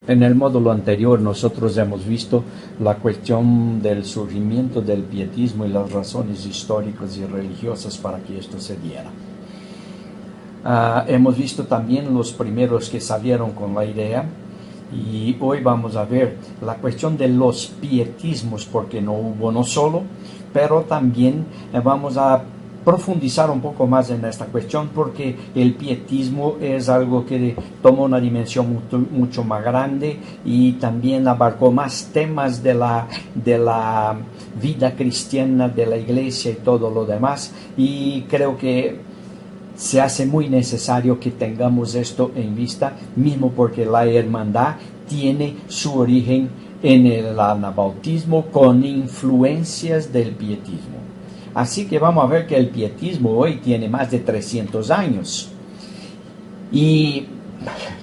En el módulo anterior nosotros hemos visto la cuestión del surgimiento del pietismo y las razones históricas y religiosas para que esto se diera. Hemos visto también los primeros que salieron con la idea, y hoy vamos a ver la cuestión de los pietismos, porque no hubo no solo, pero también vamos a profundizar un poco más en esta cuestión, porque el pietismo es algo que toma una dimensión mucho más grande y también abarcó más temas de la vida cristiana, de la iglesia y todo lo demás, y creo que se hace muy necesario que tengamos esto en vista, mismo porque la hermandad tiene su origen en el anabautismo con influencias del pietismo. Así que vamos a ver que el pietismo hoy tiene más de 300 años y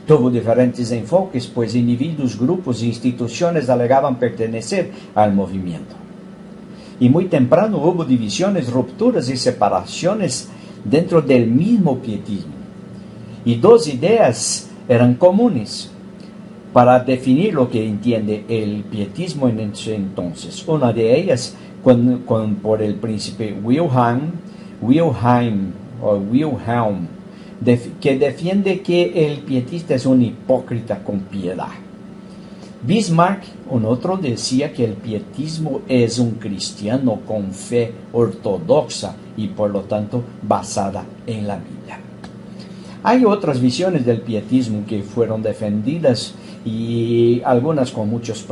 tuvo diferentes enfoques, pues individuos, grupos e instituciones alegaban pertenecer al movimiento. Y muy temprano hubo divisiones, rupturas y separaciones dentro del mismo pietismo. Y dos ideas eran comunes para definir lo que entiende el pietismo en ese entonces. Una de ellas por el príncipe Wilhelm, que defiende que el pietista es un hipócrita con piedad. Bismarck, un otro, decía que el pietismo es un cristiano con fe ortodoxa y por lo tanto basada en la Biblia. Hay otras visiones del pietismo que fueron defendidas y algunas con muchos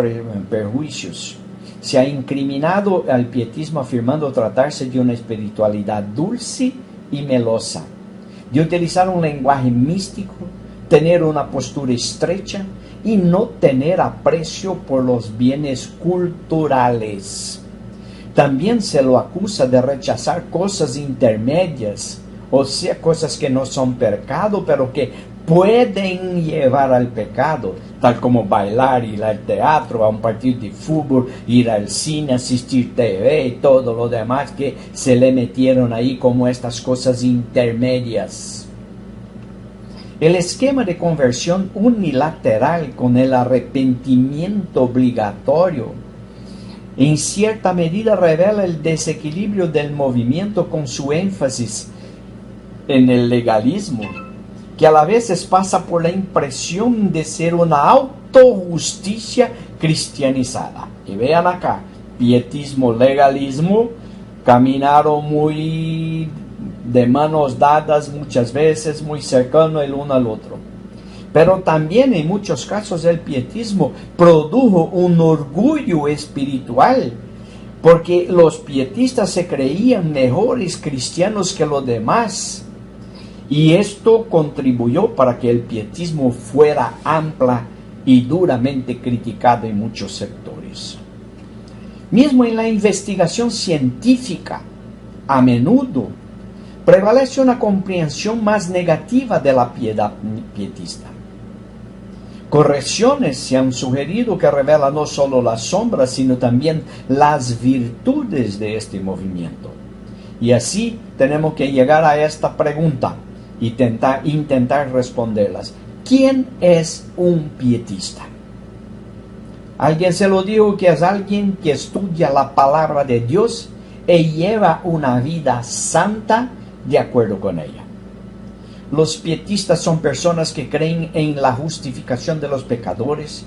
perjuicios. Se ha incriminado al pietismo afirmando tratarse de una espiritualidad dulce y melosa, de utilizar un lenguaje místico, tener una postura estrecha y no tener aprecio por los bienes culturales. También se lo acusa de rechazar cosas intermedias, o sea, cosas que no son pecado, pero que pueden llevar al pecado, tal como bailar, ir al teatro, a un partido de fútbol, ir al cine, asistir TV y todo lo demás que se le metieron ahí como estas cosas intermedias. El esquema de conversión unilateral con el arrepentimiento obligatorio en cierta medida revela el desequilibrio del movimiento con su énfasis en el legalismo, que a la vez pasa por la impresión de ser una autojusticia cristianizada. Y vean acá, pietismo, legalismo, caminaron muy de manos dadas muchas veces, muy cercano el uno al otro. Pero también en muchos casos el pietismo produjo un orgullo espiritual, porque los pietistas se creían mejores cristianos que los demás. Y esto contribuyó para que el pietismo fuera amplia y duramente criticado en muchos sectores. Mismo en la investigación científica, a menudo prevalece una comprensión más negativa de la piedad pietista. Correcciones se han sugerido que revelan no solo las sombras, sino también las virtudes de este movimiento. Y así tenemos que llegar a esta pregunta y intentar responderlas. ¿Quién es un pietista? Alguien se lo dijo que es alguien que estudia la palabra de Dios y lleva una vida santa de acuerdo con ella. Los pietistas son personas que creen en la justificación de los pecadores,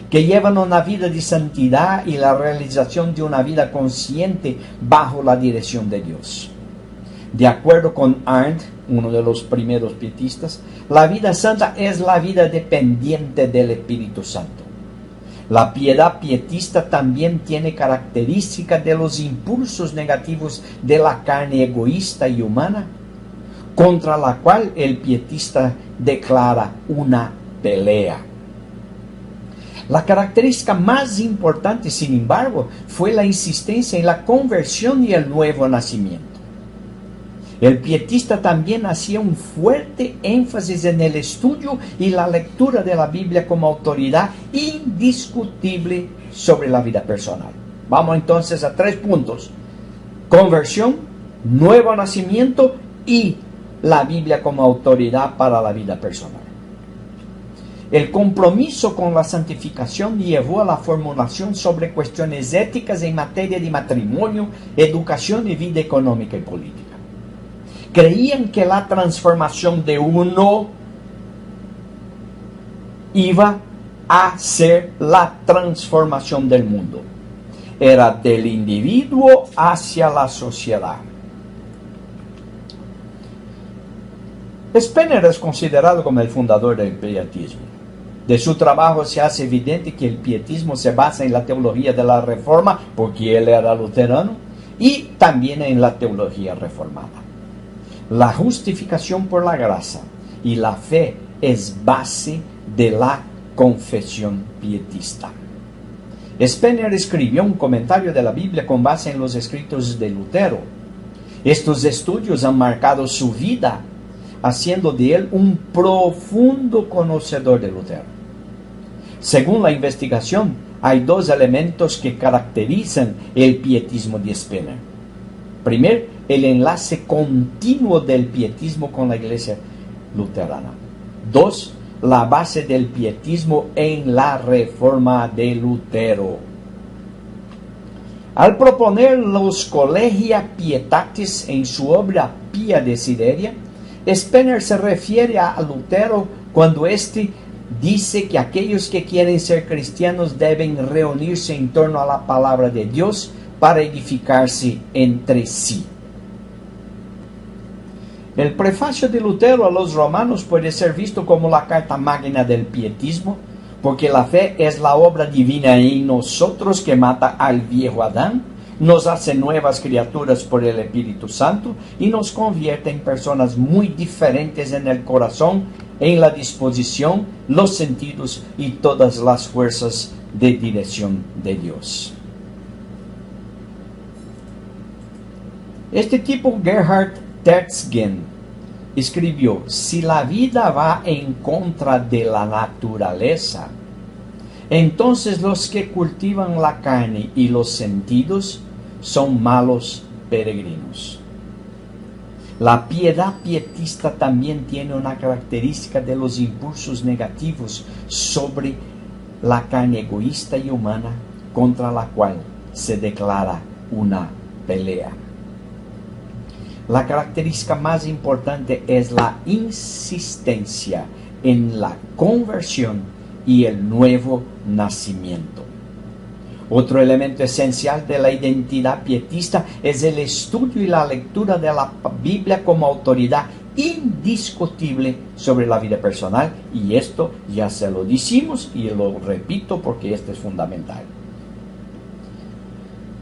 que llevan una vida de santidad y la realización de una vida consciente bajo la dirección de Dios. De acuerdo con Arndt, uno de los primeros pietistas, la vida santa es la vida dependiente del Espíritu Santo. La piedad pietista también tiene características de los impulsos negativos de la carne egoísta y humana, contra la cual el pietista declara una pelea. La característica más importante, sin embargo, fue la insistencia en la conversión y el nuevo nacimiento. El pietista también hacía un fuerte énfasis en el estudio y la lectura de la Biblia como autoridad indiscutible sobre la vida personal. Vamos entonces a 3 puntos: conversión, nuevo nacimiento y la Biblia como autoridad para la vida personal. El compromiso con la santificación llevó a la formulación sobre cuestiones éticas en materia de matrimonio, educación y vida económica y política. Creían que la transformación de uno iba a ser la transformación del mundo. Era del individuo hacia la sociedad. Spener es considerado como el fundador del pietismo. De su trabajo se hace evidente que el pietismo se basa en la teología de la Reforma, porque él era luterano, y también en la teología reformada. La justificación por la gracia y la fe es base de la confesión pietista. Spener escribió un comentario de la Biblia con base en los escritos de Lutero. Estos estudios han marcado su vida, haciendo de él un profundo conocedor de Lutero. Según la investigación, hay dos elementos que caracterizan el pietismo de Spener. Primero, el enlace continuo del pietismo con la iglesia luterana. Dos, la base del pietismo en la reforma de Lutero. Al proponer los Collegia Pietatis en su obra Pia Desideria, Spener se refiere a Lutero cuando éste dice que aquellos que quieren ser cristianos deben reunirse en torno a la palabra de Dios para edificarse entre sí. El prefacio de Lutero a los romanos puede ser visto como la carta magna del pietismo, porque la fe es la obra divina en nosotros que mata al viejo Adán, nos hace nuevas criaturas por el Espíritu Santo y nos convierte en personas muy diferentes en el corazón, en la disposición, los sentidos y todas las fuerzas de dirección de Dios. Este tipo, Gerhard Terzgen, escribió: si la vida va en contra de la naturaleza, entonces los que cultivan la carne y los sentidos son malos peregrinos. La piedad pietista también tiene una característica de los impulsos negativos sobre la carne egoísta y humana, contra la cual se declara una pelea. La característica más importante es la insistencia en la conversión y el nuevo nacimiento. Otro elemento esencial de la identidad pietista es el estudio y la lectura de la Biblia como autoridad indiscutible sobre la vida personal, y esto ya se lo decimos y lo repito porque esto es fundamental.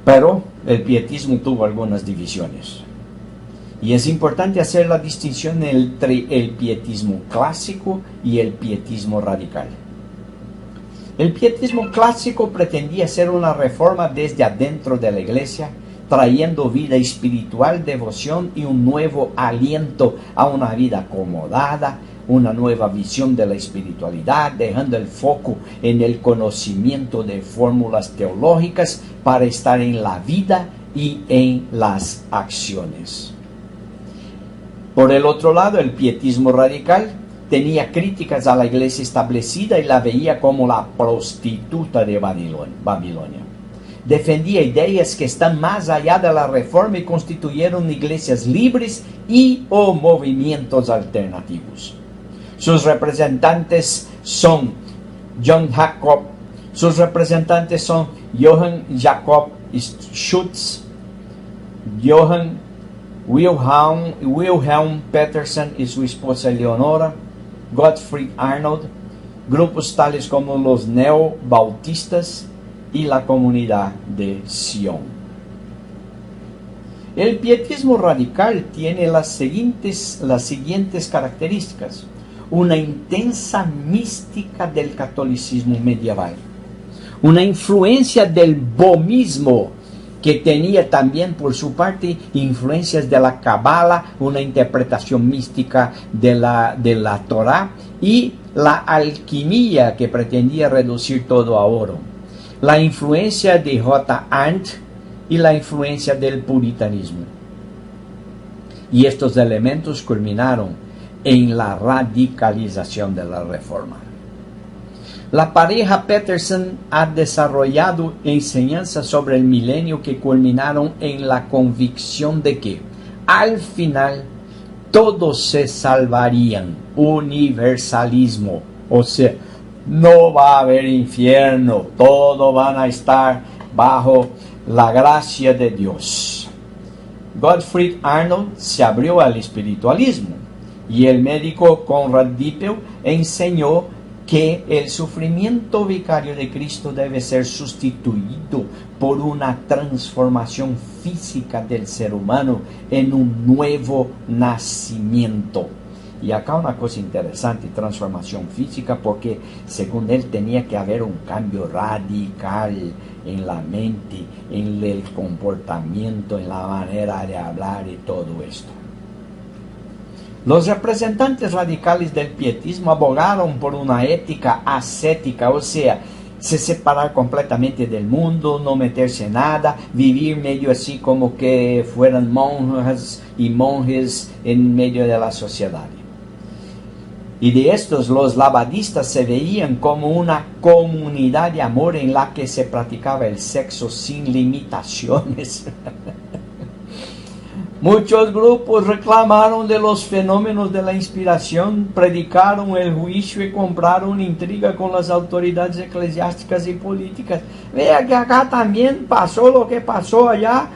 Pero el pietismo tuvo algunas divisiones. Y es importante hacer la distinción entre el pietismo clásico y el pietismo radical. El pietismo clásico pretendía ser una reforma desde adentro de la iglesia, trayendo vida espiritual, devoción y un nuevo aliento a una vida acomodada, una nueva visión de la espiritualidad, dejando el foco en el conocimiento de fórmulas teológicas para estar en la vida y en las acciones. Por el otro lado, el pietismo radical tenía críticas a la iglesia establecida y la veía como la prostituta de Babilonia. Defendía ideas que están más allá de la reforma y constituyeron iglesias libres y o movimientos alternativos. Sus representantes son Johann Jakob Schutz, Johann Wilhelm Petersen y su esposa Leonora, Gottfried Arnold, grupos tales como los neobautistas y la comunidad de Sion. El pietismo radical tiene las siguientes características: una intensa mística del catolicismo medieval, una influencia del bomismo, que tenía también por su parte influencias de la Cábala, una interpretación mística de la Torá, y la alquimia, que pretendía reducir todo a oro, la influencia de J. Arndt y la influencia del puritanismo. Y estos elementos culminaron en la radicalización de la Reforma. La pareja Peterson ha desarrollado enseñanzas sobre el milenio que culminaron en la convicción de que, al final, todos se salvarían. Universalismo. O sea, no va a haber infierno. Todos van a estar bajo la gracia de Dios. Gottfried Arnold se abrió al espiritualismo y el médico Conrad Dippel enseñó que el sufrimiento vicario de Cristo debe ser sustituido por una transformación física del ser humano en un nuevo nacimiento. Y acá una cosa interesante, transformación física, porque según él tenía que haber un cambio radical en la mente, en el comportamiento, en la manera de hablar y todo esto. Los representantes radicales del pietismo abogaron por una ética ascética, o sea, se separar completamente del mundo, no meterse en nada, vivir medio así como que fueran monjas y monjes en medio de la sociedad. Y de estos los labadistas se veían como una comunidad de amor en la que se practicaba el sexo sin limitaciones. Muchos grupos reclamaron de los fenómenos de la inspiración, predicaron el juicio y compraron intriga con las autoridades eclesiásticas y políticas. Vea que acá también pasó lo que pasó allá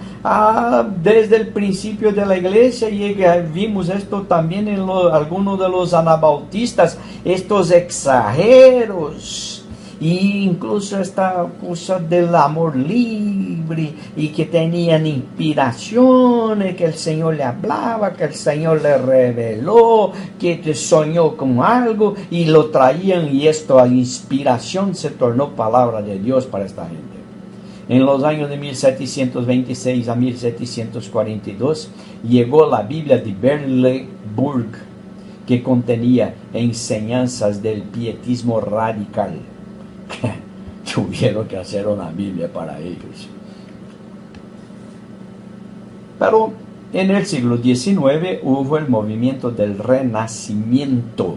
desde el principio de la iglesia, y vimos esto también en algunos de los anabautistas, estos exageros. Y incluso esta cosa del amor libre y que tenían inspiraciones, que el Señor le hablaba, que el Señor le reveló, que te soñó con algo y lo traían, y esto a inspiración se tornó palabra de Dios para esta gente. En los años de 1726 a 1742 llegó la Biblia de Berleburg, que contenía enseñanzas del pietismo radical. Tuvieron que hacer una Biblia para ellos. Pero en el siglo XIX hubo el movimiento del Renacimiento,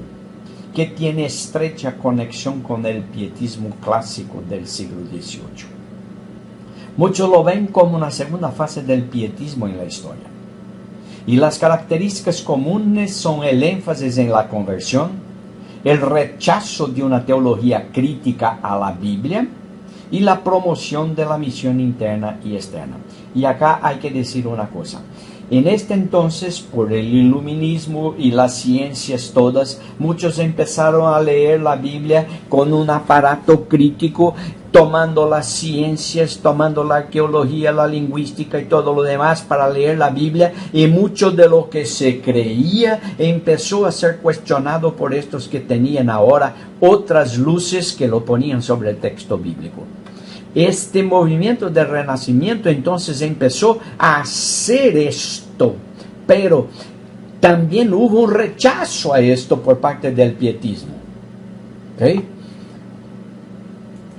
que tiene estrecha conexión con el pietismo clásico del siglo XVIII. Muchos lo ven como una segunda fase del pietismo en la historia. Y las características comunes son el énfasis en la conversión, el rechazo de una teología crítica a la Biblia y la promoción de la misión interna y externa. Y acá hay que decir una cosa. En este entonces, por el iluminismo y las ciencias todas, muchos empezaron a leer la Biblia con un aparato crítico, tomando las ciencias, tomando la arqueología, la lingüística y todo lo demás para leer la Biblia, y mucho de lo que se creía empezó a ser cuestionado por estos que tenían ahora otras luces que lo ponían sobre el texto bíblico. Este movimiento del Renacimiento entonces empezó a hacer esto, pero también hubo un rechazo a esto por parte del pietismo. ¿Okay?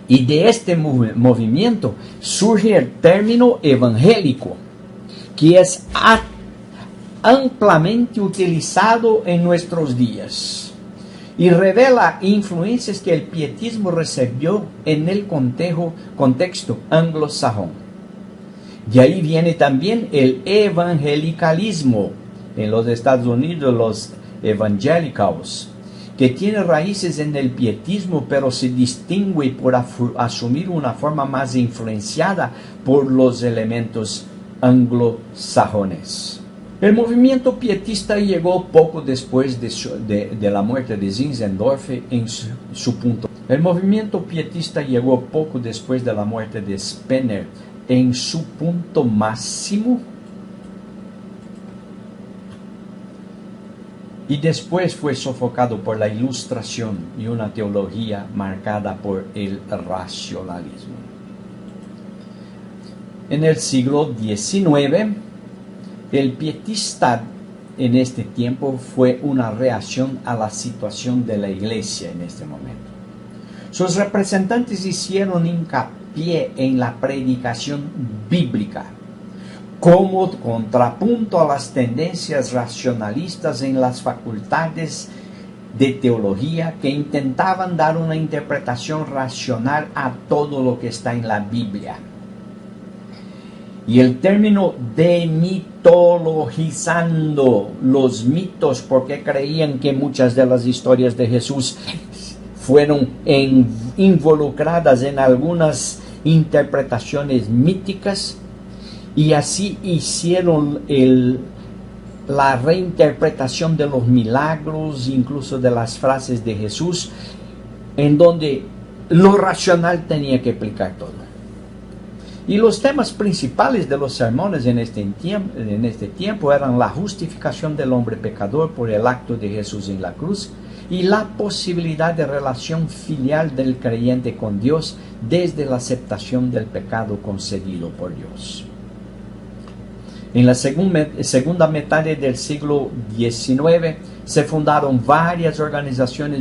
Y de este movimiento surge el término evangélico, que es ampliamente utilizado en nuestros días y revela influencias que el pietismo recibió en el contexto anglosajón. De ahí viene también el evangelicalismo en los Estados Unidos, los evangelicals, que tiene raíces en el pietismo, pero se distingue por asumir una forma más influenciada por los elementos anglosajones. El movimiento pietista llegó poco después de la muerte de Zinzendorf en su punto. El movimiento pietista llegó poco después de la muerte de Spener en su punto máximo, y después fue sofocado por la Ilustración y una teología marcada por el racionalismo. En el siglo XIX, el pietista en este tiempo fue una reacción a la situación de la iglesia en este momento. Sus representantes hicieron hincapié en la predicación bíblica como contrapunto a las tendencias racionalistas en las facultades de teología que intentaban dar una interpretación racional a todo lo que está en la Biblia. Y el término demitologizando los mitos, porque creían que muchas de las historias de Jesús fueron involucradas en algunas interpretaciones míticas, y así hicieron la reinterpretación de los milagros, incluso de las frases de Jesús, en donde lo racional tenía que explicar todo. Y los temas principales de los sermones en este tiempo eran la justificación del hombre pecador por el acto de Jesús en la cruz y la posibilidad de relación filial del creyente con Dios desde la aceptación del pecado concedido por Dios. En la segunda mitad del siglo XIX se fundaron varias organizaciones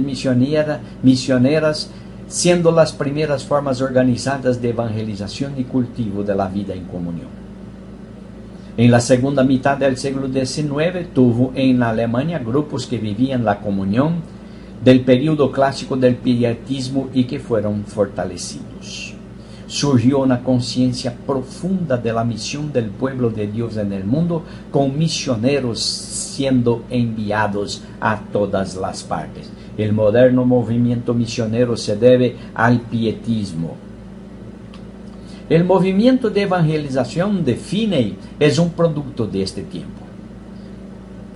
misioneras, siendo las primeras formas organizadas de evangelización y cultivo de la vida en comunión. En la segunda mitad del siglo XIX tuvo en Alemania grupos que vivían la comunión del período clásico del pietismo y que fueron fortalecidos. Surgió una conciencia profunda de la misión del pueblo de Dios en el mundo, con misioneros siendo enviados a todas las partes. El moderno movimiento misionero se debe al pietismo. El movimiento de evangelización de Finney es un producto de este tiempo.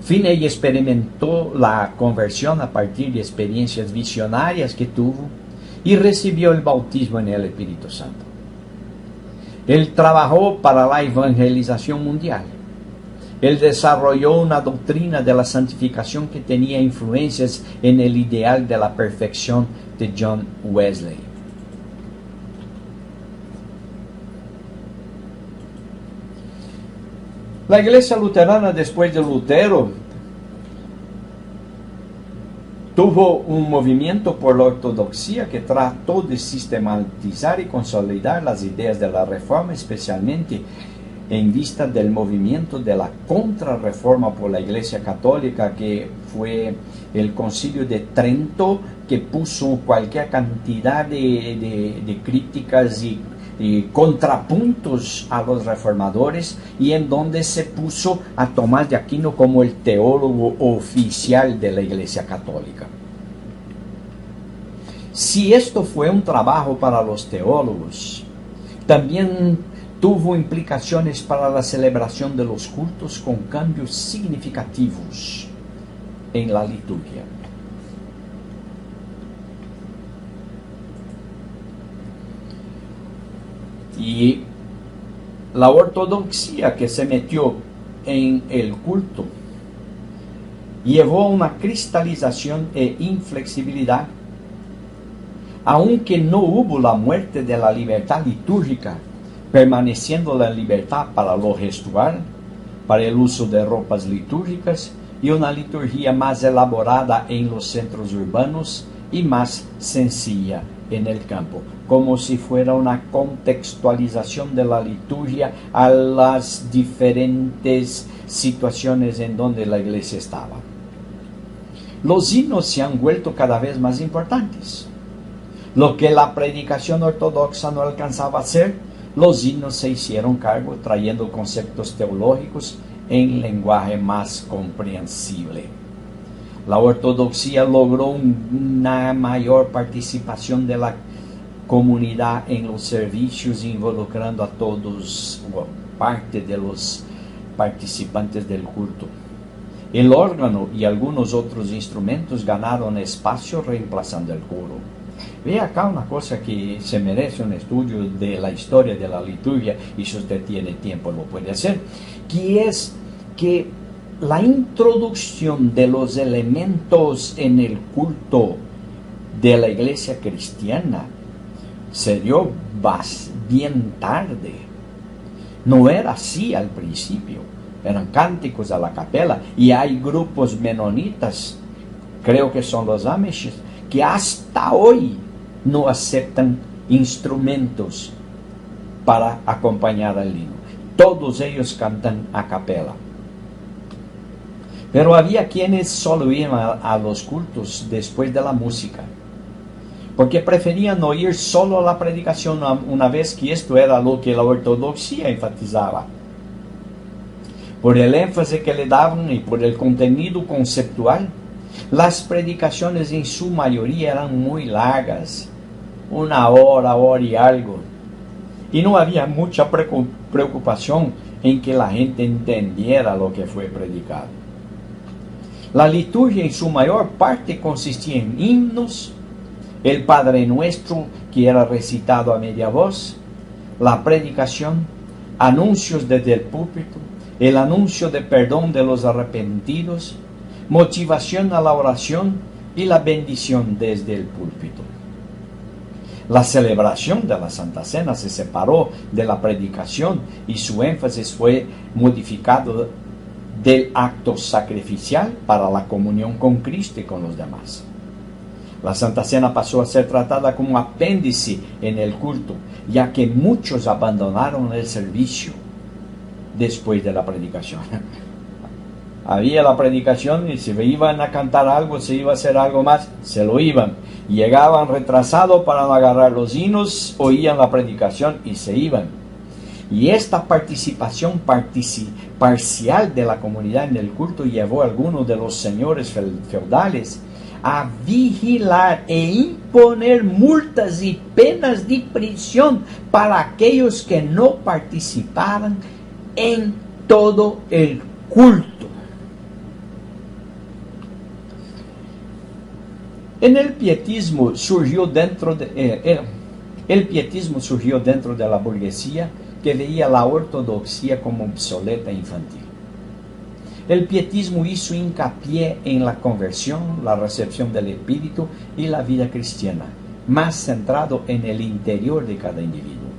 Finney experimentó la conversión a partir de experiencias visionarias que tuvo y recibió el bautismo en el Espíritu Santo. Él trabajó para la evangelización mundial. Él desarrolló una doctrina de la santificación que tenía influencias en el ideal de la perfección de John Wesley. La iglesia luterana, después de Lutero, tuvo un movimiento por la ortodoxia que trató de sistematizar y consolidar las ideas de la Reforma, especialmente en vista del movimiento de la contrarreforma por la Iglesia Católica, que fue el Concilio de Trento, que puso cualquier cantidad de críticas y contrapuntos a los reformadores, y en donde se puso a Tomás de Aquino como el teólogo oficial de la Iglesia Católica. Si esto fue un trabajo para los teólogos, también tuvo implicaciones para la celebración de los cultos, con cambios significativos en la liturgia. Y la ortodoxia que se metió en el culto llevó a una cristalización e inflexibilidad. Aunque no hubo la muerte de la libertad litúrgica, permaneciendo la libertad para lo gestual, para el uso de ropas litúrgicas y una liturgia más elaborada en los centros urbanos y más sencilla en el campo, como si fuera una contextualización de la liturgia a las diferentes situaciones en donde la iglesia estaba. Los himnos se han vuelto cada vez más importantes. Lo que la predicación ortodoxa no alcanzaba a hacer, los himnos se hicieron cargo, trayendo conceptos teológicos en lenguaje más comprensible. La ortodoxia logró una mayor participación de la comunidad en los servicios, involucrando a todos, o parte de los participantes del culto. El órgano y algunos otros instrumentos ganaron espacio reemplazando el coro. Ve acá una cosa que se merece un estudio de la historia de la liturgia, y si usted tiene tiempo lo puede hacer, que es que la introducción de los elementos en el culto de la iglesia cristiana se dio bien tarde. No era así al principio, eran cánticos a la capela, y hay grupos menonitas, creo que son los Amish, que hasta hoy no aceptan instrumentos para acompañar al himno. Todos ellos cantan a capela. Pero había quienes solo iban a los cultos después de la música, porque preferían oír solo la predicación, una vez que esto era lo que la ortodoxia enfatizaba. Por el énfasis que le daban y por el contenido conceptual, las predicaciones en su mayoría eran muy largas, 1 hora y algo, y no había mucha preocupación en que la gente entendiera lo que fue predicado. La liturgia en su mayor parte consistía en himnos, el Padre Nuestro que era recitado a media voz, la predicación, anuncios desde el púlpito, el anuncio de perdón de los arrepentidos, motivación a la oración y la bendición desde el púlpito. La celebración de la Santa Cena se separó de la predicación y su énfasis fue modificado del acto sacrificial para la comunión con Cristo y con los demás. La Santa Cena pasó a ser tratada como apéndice en el culto, ya que muchos abandonaron el servicio después de la predicación. Había la predicación y si iban a cantar algo, se iba a hacer algo más, se lo iban. Llegaban retrasados para no agarrar los hinos, oían la predicación y se iban. Y esta participación parcial de la comunidad en el culto llevó a algunos de los señores feudales a vigilar e imponer multas y penas de prisión para aquellos que no participaran en todo el culto. El pietismo surgió dentro de la burguesía que veía la ortodoxia como obsoleta e infantil. El pietismo hizo hincapié en la conversión, la recepción del espíritu y la vida cristiana, más centrado en el interior de cada individuo.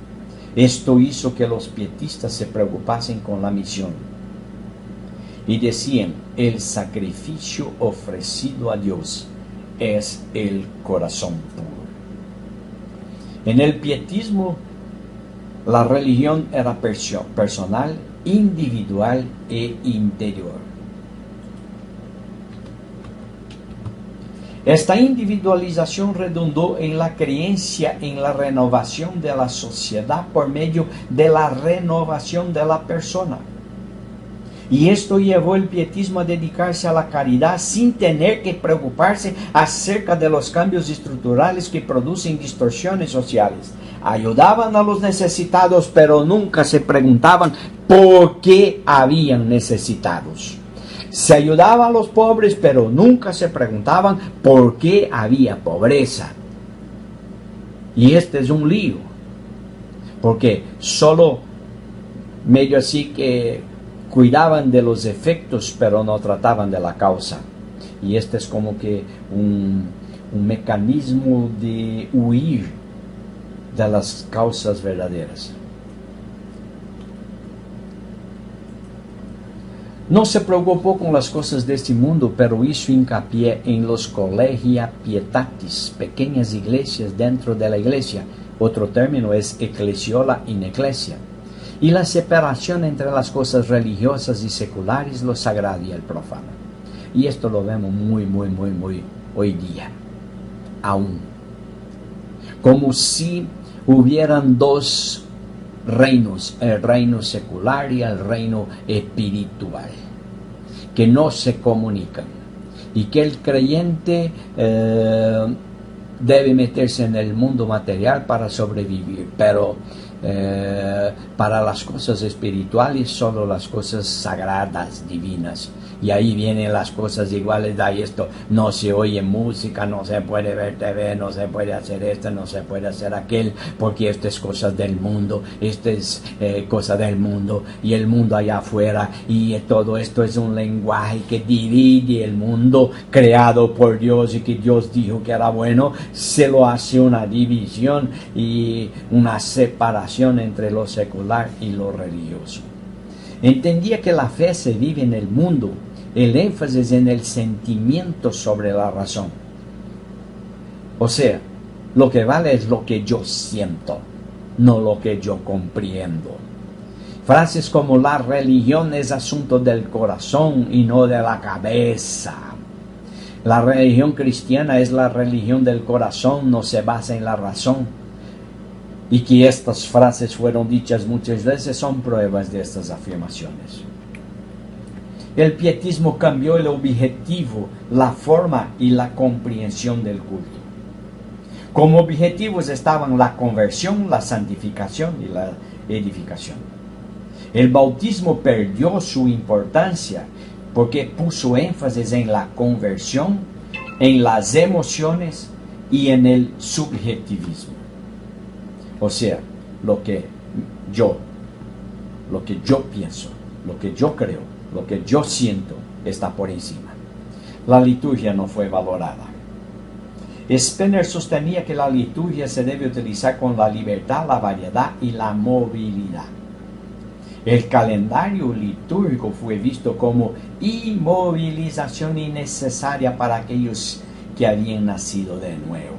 Esto hizo que los pietistas se preocupasen con la misión y decían: el sacrificio ofrecido a Dios es el corazón puro. En el pietismo, la religión era personal, individual e interior. Esta individualización redundó en la creencia en la renovación de la sociedad por medio de la renovación de la persona. Y esto llevó el pietismo a dedicarse a la caridad sin tener que preocuparse acerca de los cambios estructurales que producen distorsiones sociales. Ayudaban a los necesitados, pero nunca se preguntaban por qué habían necesitados. Se ayudaba a los pobres, pero nunca se preguntaban por qué había pobreza. Y este es un lío, porque solo medio así que cuidaban de los efectos, pero no trataban de la causa. Y este es como que un mecanismo de huir de las causas verdaderas. No se preocupó con las cosas de este mundo, pero hizo hincapié en los collegia pietatis, pequeñas iglesias dentro de la iglesia. Otro término es ecclesiola in ecclesia. Y la separación entre las cosas religiosas y seculares, lo sagrado y el profano. Y esto lo vemos muy hoy día, aún. Como si hubieran dos reinos, el reino secular y el reino espiritual, que no se comunican, y que el creyente debe meterse en el mundo material para sobrevivir, pero para las cosas espirituales solo las cosas sagradas, divinas. Y ahí vienen las cosas iguales. Ahí esto, no se oye música, no se puede ver TV, no se puede hacer esto, no se puede hacer aquel, porque esto es cosas del mundo, esto es cosa del mundo, y el mundo allá afuera, y todo esto es un lenguaje que divide el mundo creado por Dios y que Dios dijo que era bueno. Se lo hace una división y una separación entre lo secular y lo religioso. Entendía que la fe se vive en el mundo, el énfasis en el sentimiento sobre la razón. O sea, lo que vale es lo que yo siento, no lo que yo comprendo. Frases como la religión es asunto del corazón y no de la cabeza. La religión cristiana es la religión del corazón, no se basa en la razón. Y que estas frases fueron dichas muchas veces son pruebas de estas afirmaciones. El pietismo cambió el objetivo, la forma y la comprensión del culto. Como objetivos estaban la conversión, la santificación y la edificación. El bautismo perdió su importancia porque puso énfasis en la conversión, en las emociones y en el subjetivismo. O sea, lo que yo pienso, lo que yo creo, lo que yo siento está por encima. La liturgia no fue valorada. Spener sostenía que la liturgia se debe utilizar con la libertad, la variedad y la movilidad. El calendario litúrgico fue visto como inmovilización innecesaria para aquellos que habían nacido de nuevo.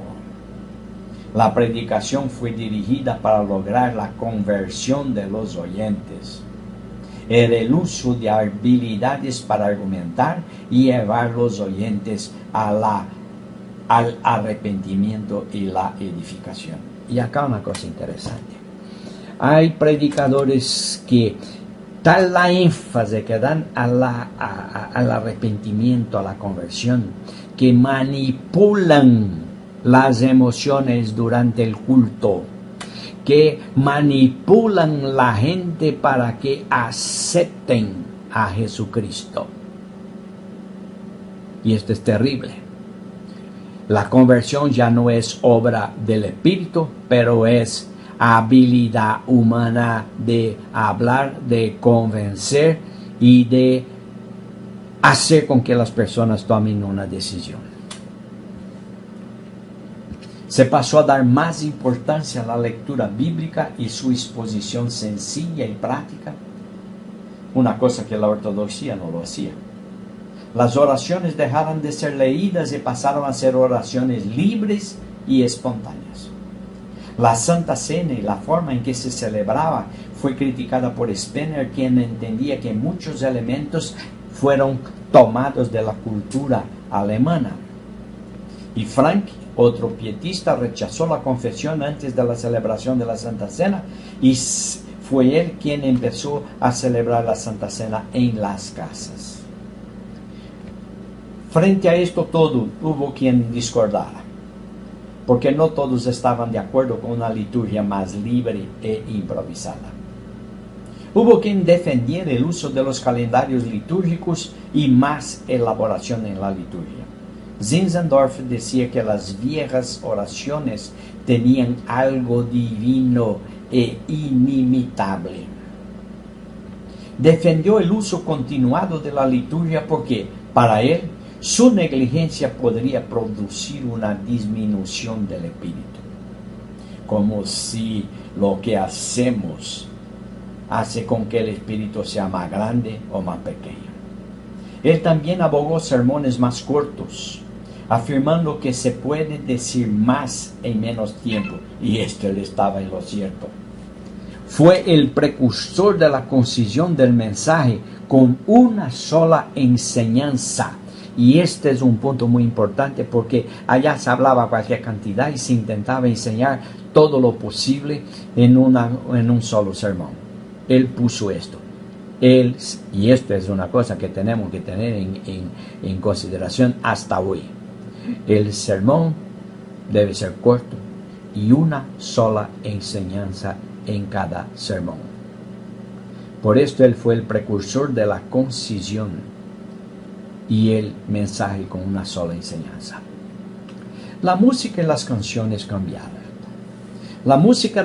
La predicación fue dirigida para lograr la conversión de los oyentes. Era el uso de habilidades para argumentar y llevar los oyentes al arrepentimiento y la edificación. Y acá una cosa interesante. Hay predicadores que tal la énfasis que dan al arrepentimiento, a la conversión, que manipulan las emociones durante el culto, que manipulan la gente para que acepten a Jesucristo. Y esto es terrible. La conversión ya no es obra del Espíritu, pero es habilidad humana de hablar, de convencer y de hacer con que las personas tomen una decisión. Se pasó a dar más importancia a la lectura bíblica y su exposición sencilla y práctica, una cosa que la ortodoxia no lo hacía. Las oraciones dejaron de ser leídas y pasaron a ser oraciones libres y espontáneas. La Santa Cena y la forma en que se celebraba fue criticada por Spener, quien entendía que muchos elementos fueron tomados de la cultura alemana. Y Frank, otro pietista, rechazó la confesión antes de la celebración de la Santa Cena y fue él quien empezó a celebrar la Santa Cena en las casas. Frente a esto todo, hubo quien discordara, porque no todos estaban de acuerdo con una liturgia más libre e improvisada. Hubo quien defendiera el uso de los calendarios litúrgicos y más elaboración en la liturgia. Zinzendorf decía que las viejas oraciones tenían algo divino e inimitable. Defendió el uso continuado de la liturgia porque, para él, su negligencia podría producir una disminución del espíritu, como si lo que hacemos hace con que el espíritu sea más grande o más pequeño. Él también abogó sermones más cortos, afirmando que se puede decir más en menos tiempo, y esto él estaba en lo cierto. Fue el precursor de la concisión del mensaje con una sola enseñanza. Y este es un punto muy importante porque allá se hablaba cualquier cantidad y se intentaba enseñar todo lo posible en un solo sermón. Él puso esto. Y esto es una cosa que tenemos que tener en consideración hasta hoy. El sermón debe ser corto y una sola enseñanza en cada sermón. Por esto él fue el precursor de la concisión y el mensaje con una sola enseñanza. La música y las canciones cambiaron. La música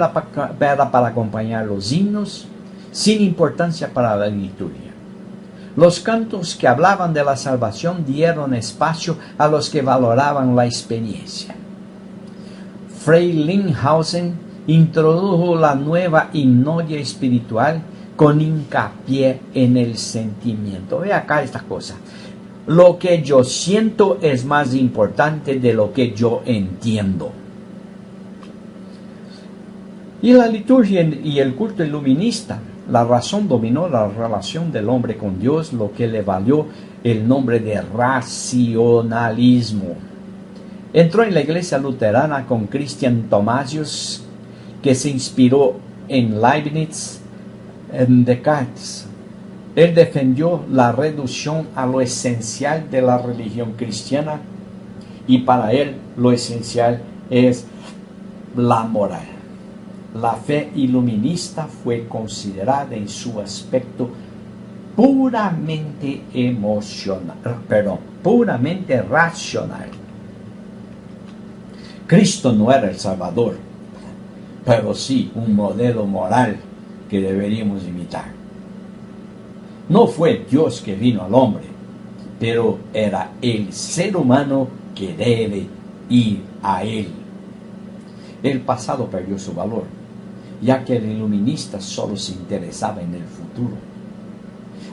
era para acompañar los himnos, sin importancia para la liturgia. Los cantos que hablaban de la salvación dieron espacio a los que valoraban la experiencia. Fray Linhausen introdujo la nueva himnodia espiritual con hincapié en el sentimiento. Ve acá esta cosa. Lo que yo siento es más importante de lo que yo entiendo. Y la liturgia y el culto iluminista La razón dominó la relación del hombre con Dios, lo que le valió el nombre de racionalismo. Entró en la iglesia luterana con Christian Thomasius, que se inspiró en Leibniz, en Descartes. Él defendió la reducción a lo esencial de la religión cristiana, y para él lo esencial es la moral. La fe iluminista fue considerada en su aspecto puramente puramente racional. Cristo no era el Salvador, pero sí un modelo moral que deberíamos imitar. No fue Dios que vino al hombre, pero era el ser humano que debe ir a Él. El pasado perdió su valor, ya que el iluminista solo se interesaba en el futuro.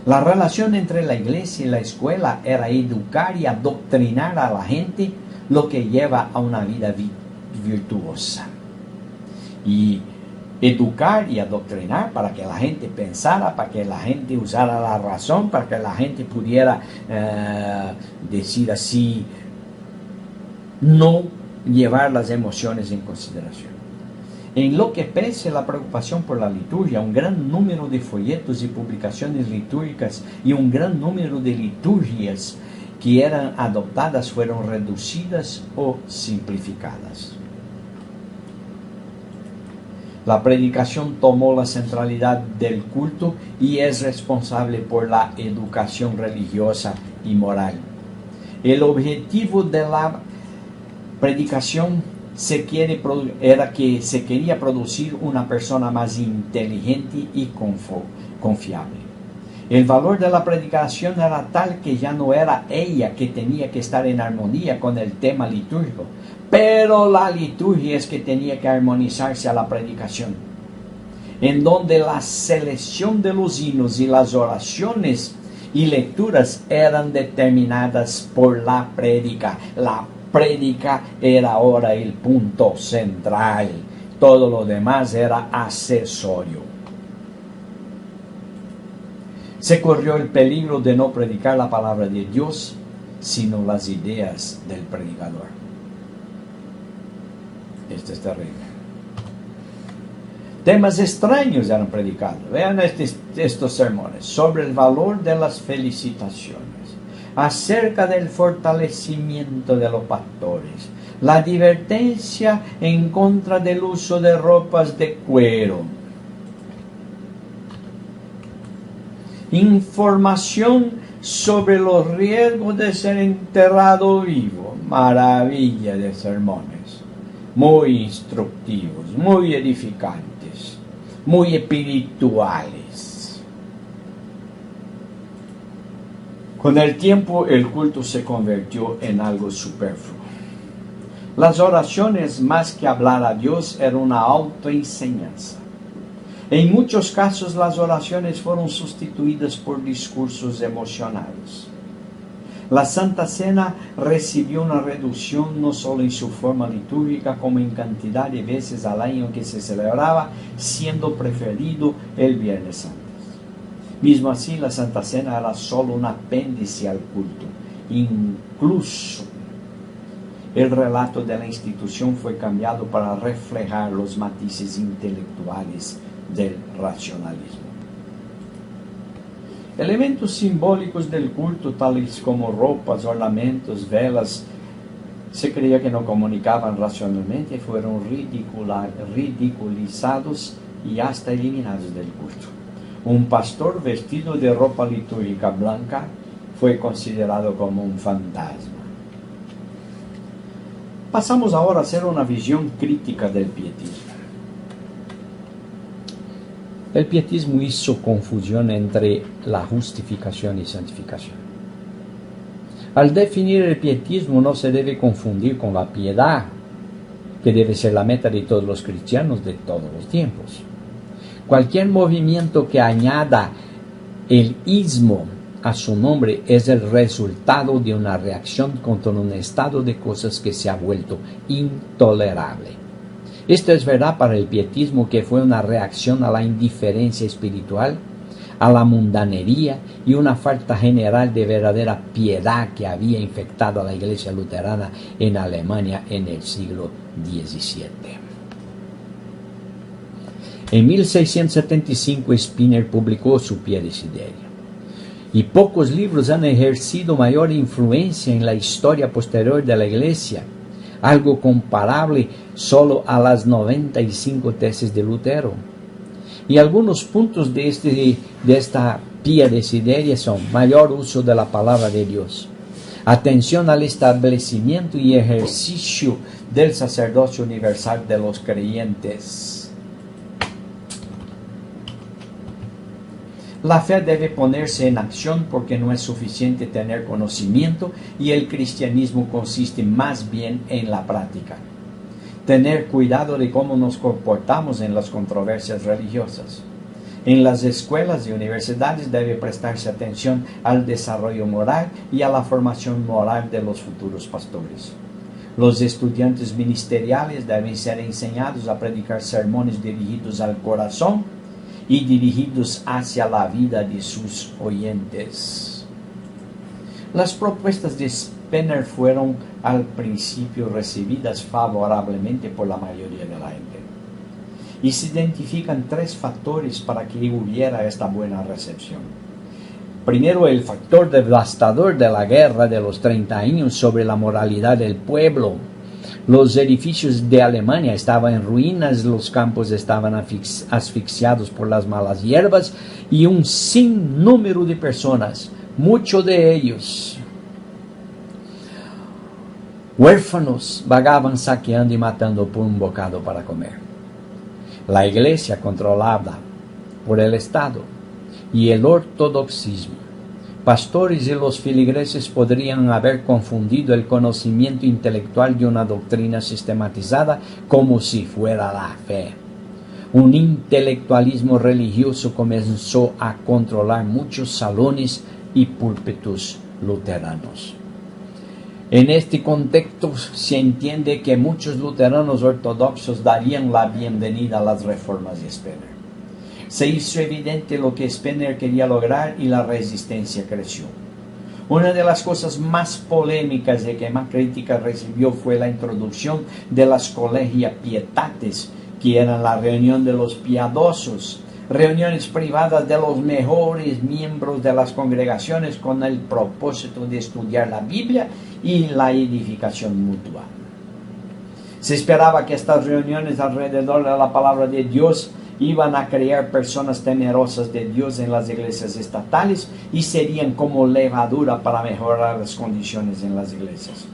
La relación entre la iglesia y la escuela era educar y adoctrinar a la gente, lo que lleva a una vida virtuosa. Y educar y adoctrinar para que la gente pensara, para que la gente usara la razón, para que la gente pudiera decir así, no llevar las emociones en consideración. En lo que pese a la preocupación por la liturgia, un gran número de folletos y publicaciones litúrgicas y un gran número de liturgias que eran adoptadas fueron reducidas o simplificadas. La predicación tomó la centralidad del culto y es responsable por la educación religiosa y moral. El objetivo de la predicación era que se quería producir una persona más inteligente y confiable. El valor de la predicación era tal que ya no era ella que tenía que estar en armonía con el tema litúrgico, pero la liturgia es que tenía que armonizarse a la predicación, en donde la selección de los himnos y las oraciones y lecturas eran determinadas por la prédica. La prédica era ahora el punto central, todo lo demás era accesorio. Se corrió el peligro de no predicar la palabra de Dios, sino las ideas del predicador. Esto es terrible. Temas extraños eran predicados. Vean estos sermones sobre el valor de las felicitaciones, acerca del fortalecimiento de los pastores, la advertencia en contra del uso de ropas de cuero, información sobre los riesgos de ser enterrado vivo. Maravilla de sermones, muy instructivos, muy edificantes, muy espirituales. Con el tiempo el culto se convirtió en algo superfluo. Las oraciones, más que hablar a Dios, eran una autoenseñanza. En muchos casos las oraciones fueron sustituidas por discursos emocionales. La Santa Cena recibió una reducción no solo en su forma litúrgica, como en cantidad de veces al año que se celebraba, siendo preferido el Viernes Santo. Mismo así, la Santa Cena era solo un apéndice al culto. Incluso el relato de la institución fue cambiado para reflejar los matices intelectuales del racionalismo. Elementos simbólicos del culto, tales como ropas, ornamentos, velas, se creía que no comunicaban racionalmente y fueron ridiculizados y hasta eliminados del culto. Un pastor vestido de ropa litúrgica blanca fue considerado como un fantasma. Pasamos ahora a hacer una visión crítica del pietismo. El pietismo hizo confusión entre la justificación y santificación. Al definir el pietismo no se debe confundir con la piedad, que debe ser la meta de todos los cristianos de todos los tiempos. Cualquier movimiento que añada el ismo a su nombre es el resultado de una reacción contra un estado de cosas que se ha vuelto intolerable. Esto es verdad para el pietismo, que fue una reacción a la indiferencia espiritual, a la mundanería y una falta general de verdadera piedad que había infectado a la iglesia luterana en Alemania en el siglo XVII. En 1675 Spinner publicó su Pie Desiderio, y pocos libros han ejercido mayor influencia en la historia posterior de la iglesia, algo comparable solo a las 95 tesis de Lutero. Y algunos puntos de esta Pie Desiderio son: mayor uso de la palabra de Dios, atención al establecimiento y ejercicio del sacerdocio universal de los creyentes. La fe debe ponerse en acción, porque no es suficiente tener conocimiento, y el cristianismo consiste más bien en la práctica. Tener cuidado de cómo nos comportamos en las controversias religiosas. En las escuelas y universidades debe prestarse atención al desarrollo moral y a la formación moral de los futuros pastores. Los estudiantes ministeriales deben ser enseñados a predicar sermones dirigidos al corazón y dirigidos hacia la vida de sus oyentes. Las propuestas de Spener fueron al principio recibidas favorablemente por la mayoría de la gente, y se identifican tres factores para que hubiera esta buena recepción. Primero, el factor devastador de la guerra de los 30 años sobre la moralidad del pueblo. Los edificios de Alemania estaban en ruinas, los campos estaban asfixiados por las malas hierbas, y un sinnúmero de personas, muchos de ellos huérfanos, vagaban saqueando y matando por un bocado para comer. La iglesia, controlada por el Estado, y el ortodoxismo. Pastores y los feligreses podrían haber confundido el conocimiento intelectual de una doctrina sistematizada como si fuera la fe. Un intelectualismo religioso comenzó a controlar muchos salones y púlpitos luteranos. En este contexto se entiende que muchos luteranos ortodoxos darían la bienvenida a las reformas de Spener. Se hizo evidente lo que Spener quería lograr y la resistencia creció. Una de las cosas más polémicas y que más crítica recibió fue la introducción de las Collegia Pietatis, que eran la reunión de los piadosos, reuniones privadas de los mejores miembros de las congregaciones con el propósito de estudiar la Biblia y la edificación mutua. Se esperaba que estas reuniones alrededor de la palabra de Dios iban a crear personas temerosas de Dios en las iglesias estatales y serían como levadura para mejorar las condiciones en las iglesias.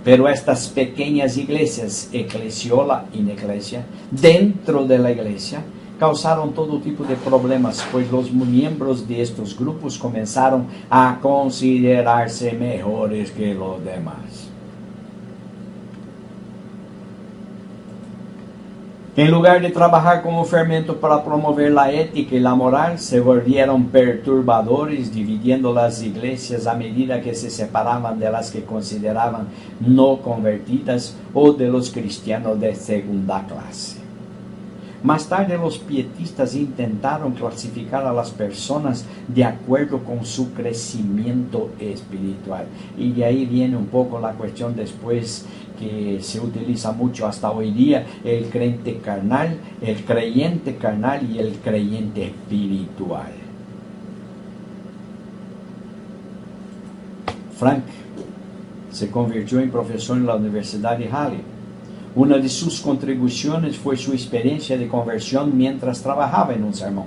Pero estas pequeñas iglesias, eclesiola y eclesia, dentro de la iglesia, causaron todo tipo de problemas, pues los miembros de estos grupos comenzaron a considerarse mejores que los demás. En lugar de trabajar como fermento para promover la ética y la moral, se volvieron perturbadores, dividiendo las iglesias a medida que se separaban de las que consideraban no convertidas o de los cristianos de segunda clase. Más tarde, los pietistas intentaron clasificar a las personas de acuerdo con su crecimiento espiritual. Y de ahí viene un poco la cuestión después que se utiliza mucho hasta hoy día: el creyente carnal y el creyente espiritual. Frank se convirtió en profesor en la Universidad de Halle. Una de sus contribuciones fue su experiencia de conversión mientras trabajaba en un sermón.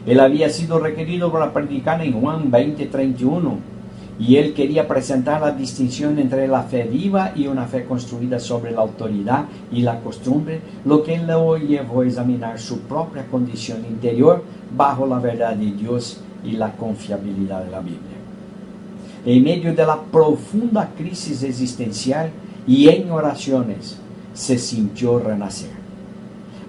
Él había sido requerido para predicar en Juan 20:31, y él quería presentar la distinción entre la fe viva y una fe construida sobre la autoridad y la costumbre, lo que lo llevó a examinar su propia condición interior bajo la verdad de Dios y la confiabilidad de la Biblia. En medio de la profunda crisis existencial y en oraciones, se sintió renacer.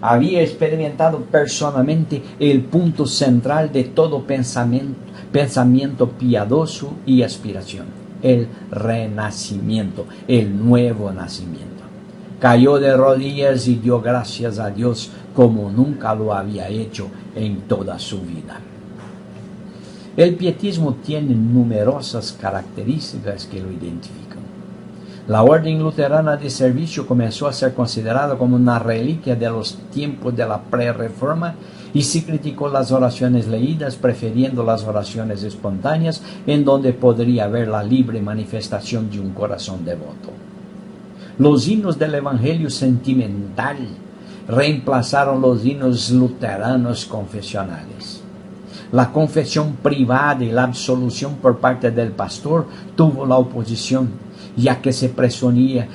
Había experimentado personalmente el punto central de todo pensamiento piadoso y aspiración: el renacimiento, el nuevo nacimiento. Cayó de rodillas y dio gracias a Dios como nunca lo había hecho en toda su vida. El pietismo tiene numerosas características que lo identifican. La orden luterana de servicio comenzó a ser considerada como una reliquia de los tiempos de la pre-reforma y se criticó las oraciones leídas, prefiriendo las oraciones espontáneas, en donde podría haber la libre manifestación de un corazón devoto. Los himnos del Evangelio sentimental reemplazaron los himnos luteranos confesionales. La confesión privada y la absolución por parte del pastor tuvo la oposición, ya que se presuponía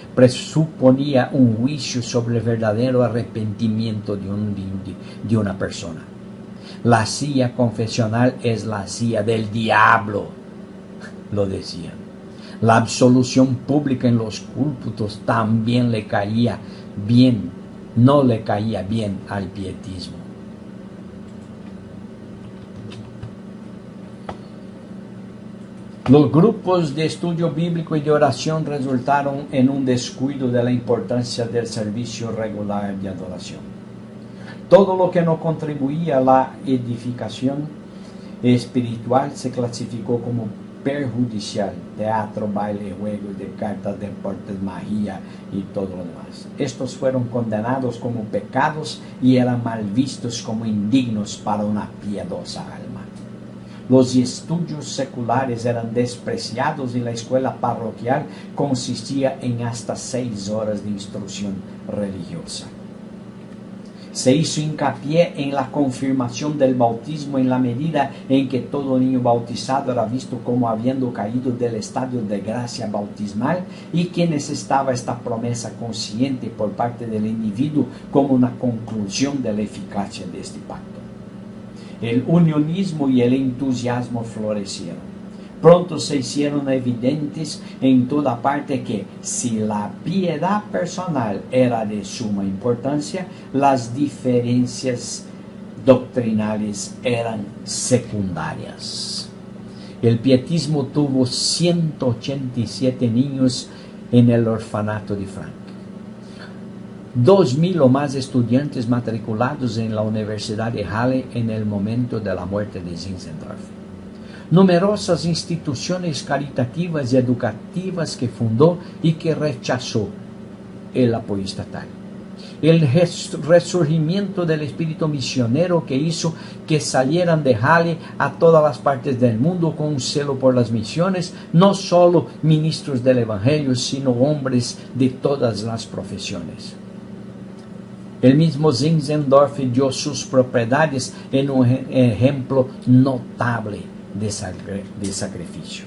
un juicio sobre el verdadero arrepentimiento de una persona. La silla confesional es la silla del diablo, lo decían. La absolución pública en los púlpitos también no le caía bien al pietismo. Los grupos de estudio bíblico y de oración resultaron en un descuido de la importancia del servicio regular de adoración. Todo lo que no contribuía a la edificación espiritual se clasificó como perjudicial: teatro, baile, juegos de cartas, deportes, magia y todo lo demás. Estos fueron condenados como pecados y eran mal vistos como indignos para una piadosa alma. Los estudios seculares eran despreciados y la escuela parroquial consistía en hasta 6 horas de instrucción religiosa. Se hizo hincapié en la confirmación del bautismo en la medida en que todo niño bautizado era visto como habiendo caído del estadio de gracia bautismal y que necesitaba esta promesa consciente por parte del individuo como una conclusión de la eficacia de este pacto. El unionismo y el entusiasmo florecieron. Pronto se hicieron evidentes en toda parte que, si la piedad personal era de suma importancia, las diferencias doctrinales eran secundarias. El pietismo tuvo 187 niños en el orfanato de Frank. 2,000 o más estudiantes matriculados en la Universidad de Halle en el momento de la muerte de Zinzendorf. Numerosas instituciones caritativas y educativas que fundó y que rechazó el apoyo estatal. El resurgimiento del espíritu misionero que hizo que salieran de Halle a todas las partes del mundo con un celo por las misiones, no solo ministros del Evangelio, sino hombres de todas las profesiones. El mismo Zinzendorf dio sus propiedades en un ejemplo notable de sacrificio.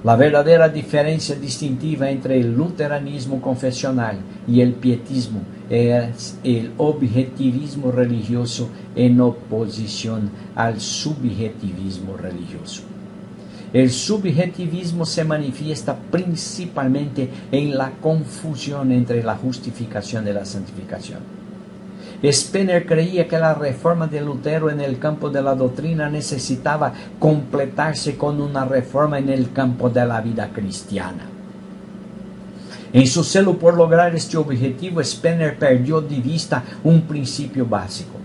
La verdadera diferencia distintiva entre el luteranismo confesional y el pietismo es el objetivismo religioso en oposición al subjetivismo religioso. El subjetivismo se manifiesta principalmente en la confusión entre la justificación y la santificación. Spener creía que la reforma de Lutero en el campo de la doctrina necesitaba completarse con una reforma en el campo de la vida cristiana. En su celo por lograr este objetivo, Spener perdió de vista un principio básico: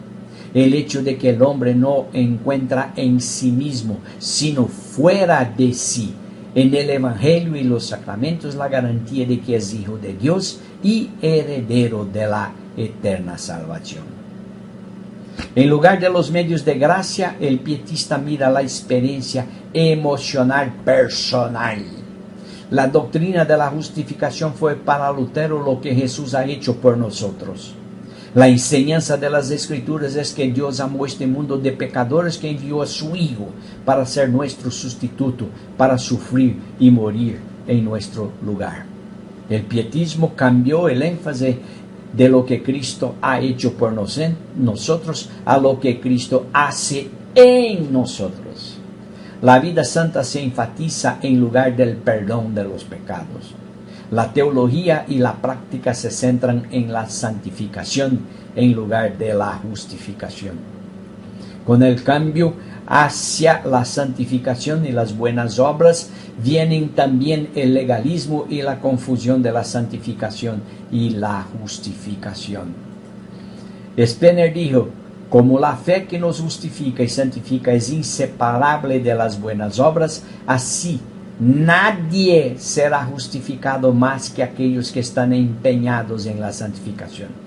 el hecho de que el hombre no encuentra en sí mismo, sino fuera de sí, en el Evangelio y los sacramentos, la garantía de que es hijo de Dios y heredero de la eterna salvación. En lugar de los medios de gracia, el pietista mira la experiencia emocional personal. La doctrina de la justificación fue para Lutero lo que Jesús ha hecho por nosotros. La enseñanza de las Escrituras es que Dios amó este mundo de pecadores, que envió a su Hijo para ser nuestro sustituto, para sufrir y morir en nuestro lugar. El pietismo cambió el énfasis de lo que Cristo ha hecho por nosotros a lo que Cristo hace en nosotros. La vida santa se enfatiza en lugar del perdón de los pecados. La teología y la práctica se centran en la santificación en lugar de la justificación. Con el cambio hacia la santificación y las buenas obras, vienen también el legalismo y la confusión de la santificación y la justificación. Spener dijo: como la fe que nos justifica y santifica es inseparable de las buenas obras, así nadie será justificado más que aquellos que están empeñados en la santificación.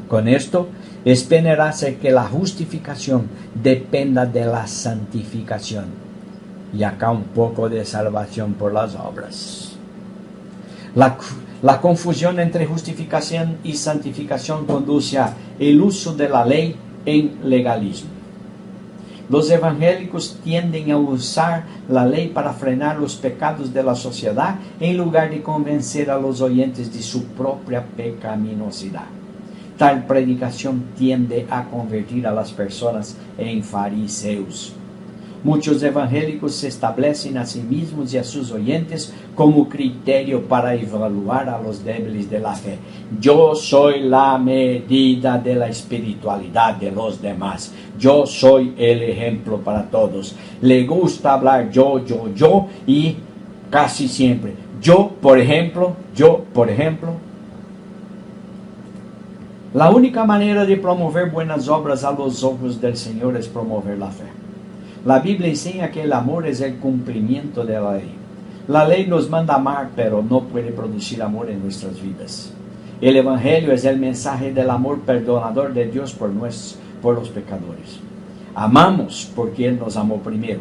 Con esto, Spener hace que la justificación dependa de la santificación. Y acá un poco de salvación por las obras. La confusión entre justificación y santificación conduce a el uso de la ley en legalismo. Los evangélicos tienden a usar la ley para frenar los pecados de la sociedad en lugar de convencer a los oyentes de su propia pecaminosidad. Tal predicación tiende a convertir a las personas en fariseos. Muchos evangélicos se establecen a sí mismos y a sus oyentes como criterio para evaluar a los débiles de la fe. Yo soy la medida de la espiritualidad de los demás. Yo soy el ejemplo para todos. Le gusta hablar yo, y casi siempre. Yo, por ejemplo. La única manera de promover buenas obras a los ojos del Señor es promover la fe. La Biblia enseña que el amor es el cumplimiento de la ley. La ley nos manda amar, pero no puede producir amor en nuestras vidas. El Evangelio es el mensaje del amor perdonador de Dios por los pecadores. Amamos porque Él nos amó primero.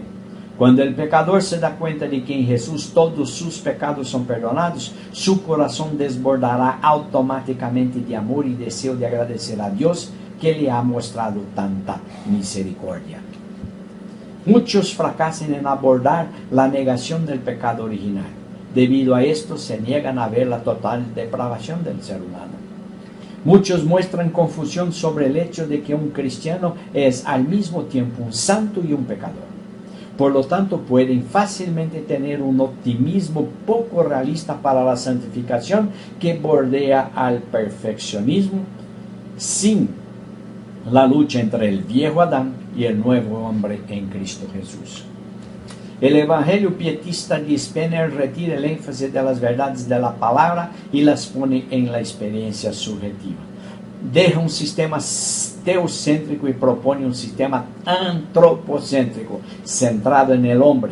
Cuando el pecador se da cuenta de que en Jesús todos sus pecados son perdonados, su corazón desbordará automáticamente de amor y deseo de agradecer a Dios que le ha mostrado tanta misericordia. Muchos fracasan en abordar la negación del pecado original. Debido a esto, se niegan a ver la total depravación del ser humano. Muchos muestran confusión sobre el hecho de que un cristiano es al mismo tiempo un santo y un pecador. Por lo tanto, pueden fácilmente tener un optimismo poco realista para la santificación que bordea al perfeccionismo, sin la lucha entre el viejo Adán y el nuevo hombre en Cristo Jesús. El Evangelio pietista de Spener retira el énfasis de las verdades de la palabra y las pone en la experiencia subjetiva. Deja un sistema teocéntrico y propone un sistema antropocéntrico, centrado en el hombre.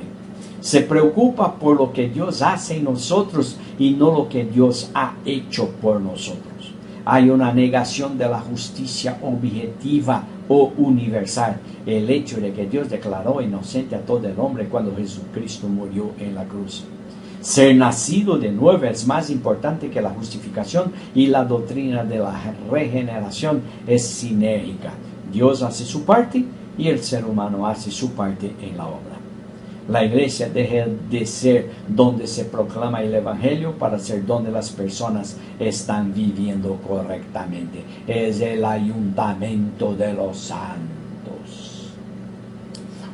Se preocupa por lo que Dios hace en nosotros y no lo que Dios ha hecho por nosotros. Hay una negación de la justicia objetiva o universal, el hecho de que Dios declaró inocente a todo el hombre cuando Jesucristo murió en la cruz. Ser nacido de nuevo es más importante que la justificación, y la doctrina de la regeneración es sinérgica. Dios hace su parte y el ser humano hace su parte en la obra. La iglesia deja de ser donde se proclama el Evangelio para ser donde las personas están viviendo correctamente. Es el ayuntamiento de los santos.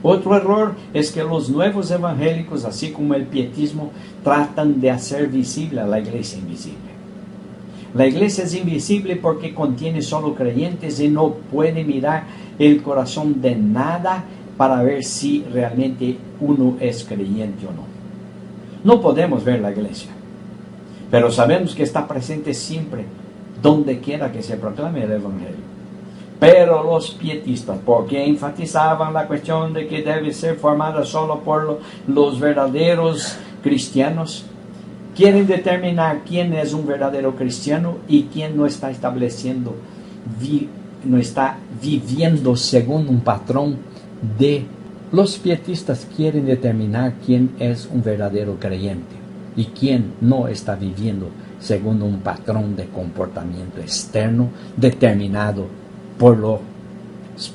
Otro error es que los nuevos evangélicos, así como el pietismo, tratan de hacer visible a la iglesia invisible. La iglesia es invisible porque contiene solo creyentes y no puede mirar el corazón de nada para ver si realmente uno es creyente o no. No podemos ver la iglesia, pero sabemos que está presente siempre, donde quiera que se proclame el Evangelio. Pero los pietistas, porque enfatizaban la cuestión de que debe ser formada solo por los verdaderos cristianos, quieren determinar quién es un verdadero cristiano y quién no está estableciendo, no está viviendo según un patrón de los pietistas. Quieren determinar quién es un verdadero creyente y quién no está viviendo según un patrón de comportamiento externo determinado por los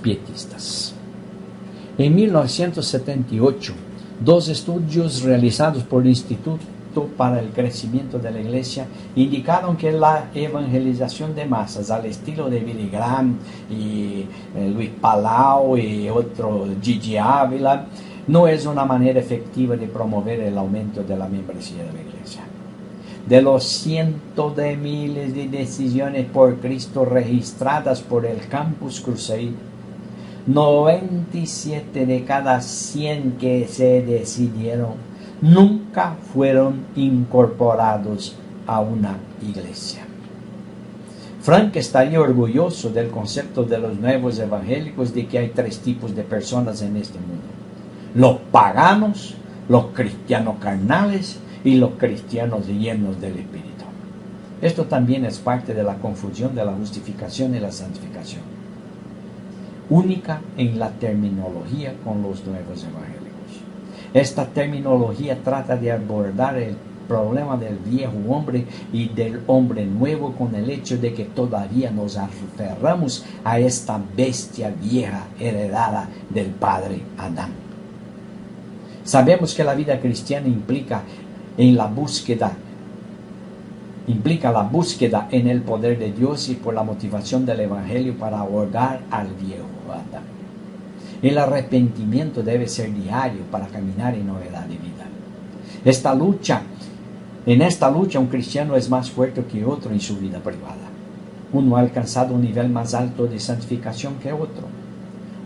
pietistas. En 1978, dos estudios realizados por el Instituto para el Crecimiento de la Iglesia indicaron que la evangelización de masas al estilo de Billy Graham y Luis Palau y otro Gigi Ávila no es una manera efectiva de promover el aumento de la membresía de la Iglesia. De los cientos de miles de decisiones por Cristo registradas por el Campus Crusade, 97 de cada 100 que se decidieron nunca fueron incorporados a una iglesia. Frank estaría orgulloso del concepto de los nuevos evangélicos de que hay 3 tipos de personas en este mundo: los paganos, los cristianos carnales y los cristianos llenos del Espíritu. Esto también es parte de la confusión de la justificación y la santificación, única en la terminología con los nuevos evangélicos. Esta terminología trata de abordar el problema del viejo hombre y del hombre nuevo con el hecho de que todavía nos aferramos a esta bestia vieja heredada del padre Adán. Sabemos que la vida cristiana implica la búsqueda en el poder de Dios y por la motivación del Evangelio para ahogar al viejo Adán. El arrepentimiento debe ser diario para caminar en novedad de vida. En esta lucha un cristiano es más fuerte que otro en su vida privada. Uno ha alcanzado un nivel más alto de santificación que otro.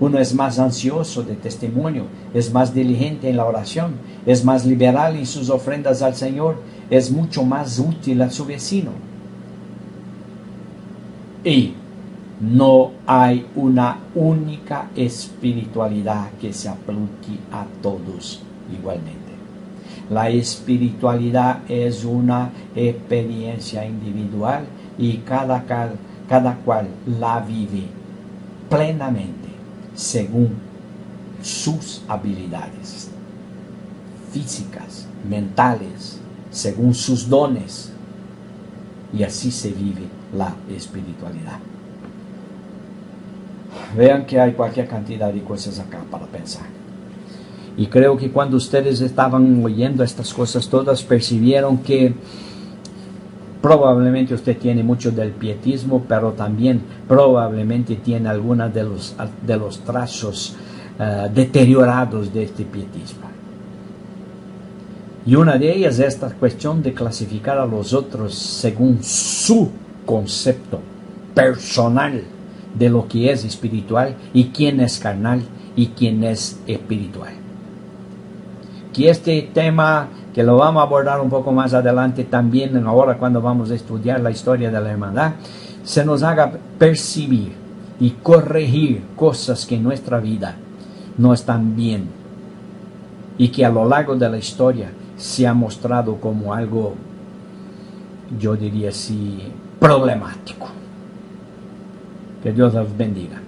Uno es más ansioso de testimonio, es más diligente en la oración, es más liberal en sus ofrendas al Señor, es mucho más útil a su vecino. Y no hay una única espiritualidad que se aplique a todos igualmente. La espiritualidad es una experiencia individual y cada cual la vive plenamente según sus habilidades físicas, mentales, según sus dones. Y así se vive la espiritualidad. Vean que hay cualquier cantidad de cosas acá para pensar. Y creo que cuando ustedes estaban oyendo estas cosas todas, percibieron que probablemente usted tiene mucho del pietismo, pero también probablemente tiene algunos de los trazos deteriorados de este pietismo. Y una de ellas es esta cuestión de clasificar a los otros según su concepto personal de lo que es espiritual y quién es carnal y quién es espiritual. Que este tema, que lo vamos a abordar un poco más adelante también, ahora cuando vamos a estudiar la historia de la hermandad, se nos haga percibir y corregir cosas que en nuestra vida no están bien y que a lo largo de la historia se ha mostrado como algo, yo diría así, problemático. Que Dios los bendiga.